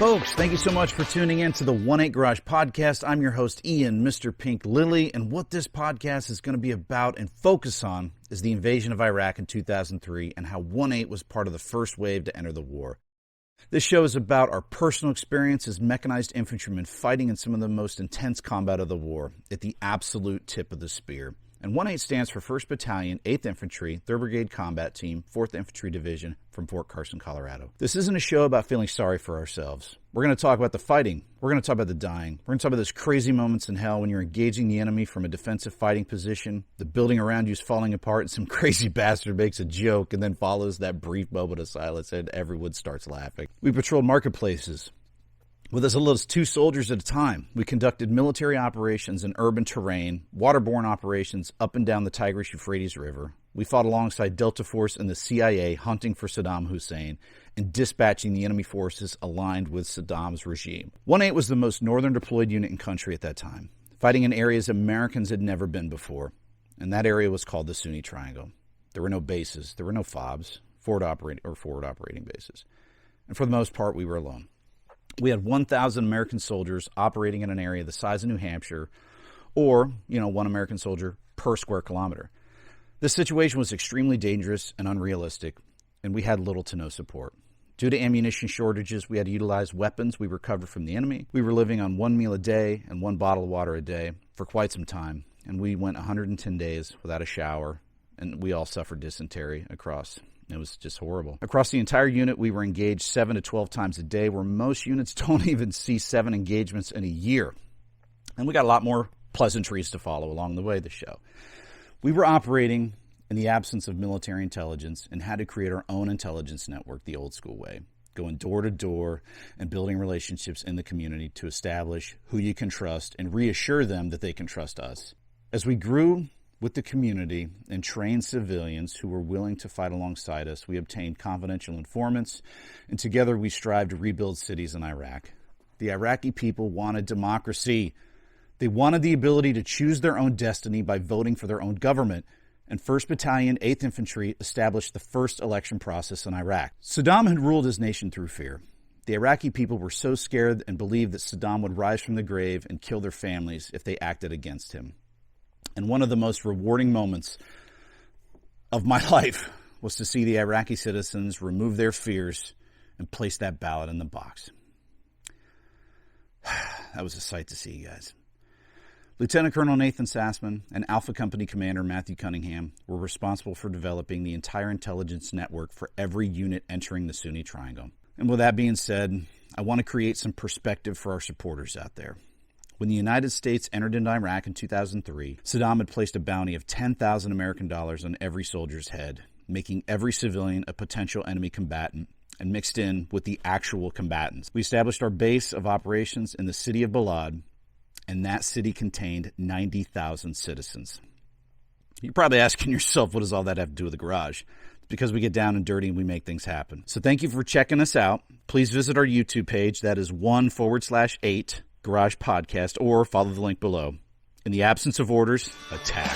Folks, thank you so much for tuning in to the 1-8 Garage Podcast. I'm your host, Ian, Mr. Pink Lily, and what this podcast is going to be about and focus on is the invasion of Iraq in 2003 and how 1-8 was part of the first wave to enter the war. This show is about our personal experience as mechanized infantrymen fighting in some of the most intense combat of the war at the absolute tip of the spear. And 1-8 stands for 1st Battalion, 8th Infantry, 3rd Brigade Combat Team, 4th Infantry Division from Fort Carson, Colorado. This isn't a show about feeling sorry for ourselves. We're going to talk about the fighting. We're going to talk about the dying. We're going to talk about those crazy moments in hell when you're engaging the enemy from a defensive fighting position, the building around you is falling apart, and some crazy bastard makes a joke and then follows that brief moment of silence and everyone starts laughing. We patrolled marketplaces with as little as 2 soldiers at a time. We conducted military operations in urban terrain, waterborne operations up and down the Tigris-Euphrates River. We fought alongside Delta Force and the CIA hunting for Saddam Hussein and dispatching the enemy forces aligned with Saddam's regime. 1-8 was the most northern deployed unit in country at that time, fighting in areas Americans had never been before, and that area was called the Sunni Triangle. There were no bases, there were no FOBs, forward operating bases, and for the most part, we were alone. We had 1,000 American soldiers operating in an area the size of New Hampshire, or, 1 American soldier per square kilometer. This situation was extremely dangerous and unrealistic, and we had little to no support. Due to ammunition shortages, we had to utilize weapons we recovered from the enemy. We were living on 1 meal a day and 1 bottle of water a day for quite some time, and we went 110 days without a shower, and we all suffered dysentery across. It was just horrible. Across the entire unit, we were engaged 7 to 12 times a day, where most units don't even see 7 engagements in a year. And we got a lot more pleasantries to follow along the way this show. We were operating in the absence of military intelligence and had to create our own intelligence network the old school way, going door to door and building relationships in the community to establish who you can trust and reassure them that they can trust us. As we grew with the community and trained civilians who were willing to fight alongside us, we obtained confidential informants, and together we strived to rebuild cities in Iraq. The Iraqi people wanted democracy. They wanted the ability to choose their own destiny by voting for their own government, and 1st Battalion, 8th Infantry established the first election process in Iraq. Saddam had ruled his nation through fear. The Iraqi people were so scared and believed that Saddam would rise from the grave and kill their families if they acted against him. And one of the most rewarding moments of my life was to see the Iraqi citizens remove their fears and place that ballot in the box. That was a sight to see, guys. Lieutenant Colonel Nathan Sassman and Alpha Company Commander Matthew Cunningham were responsible for developing the entire intelligence network for every unit entering the Sunni Triangle. And with that being said, I want to create some perspective for our supporters out there. When the United States entered into Iraq in 2003, Saddam had placed a bounty of $10,000 American dollars on every soldier's head, making every civilian a potential enemy combatant and mixed in with the actual combatants. We established our base of operations in the city of Balad, and that city contained 90,000 citizens. You're probably asking yourself, what does all that have to do with the garage? It's because we get down and dirty and we make things happen. So thank you for checking us out. Please visit our YouTube page. That is 1/8 Garage Podcast, or follow the link below. In the absence of orders, attack.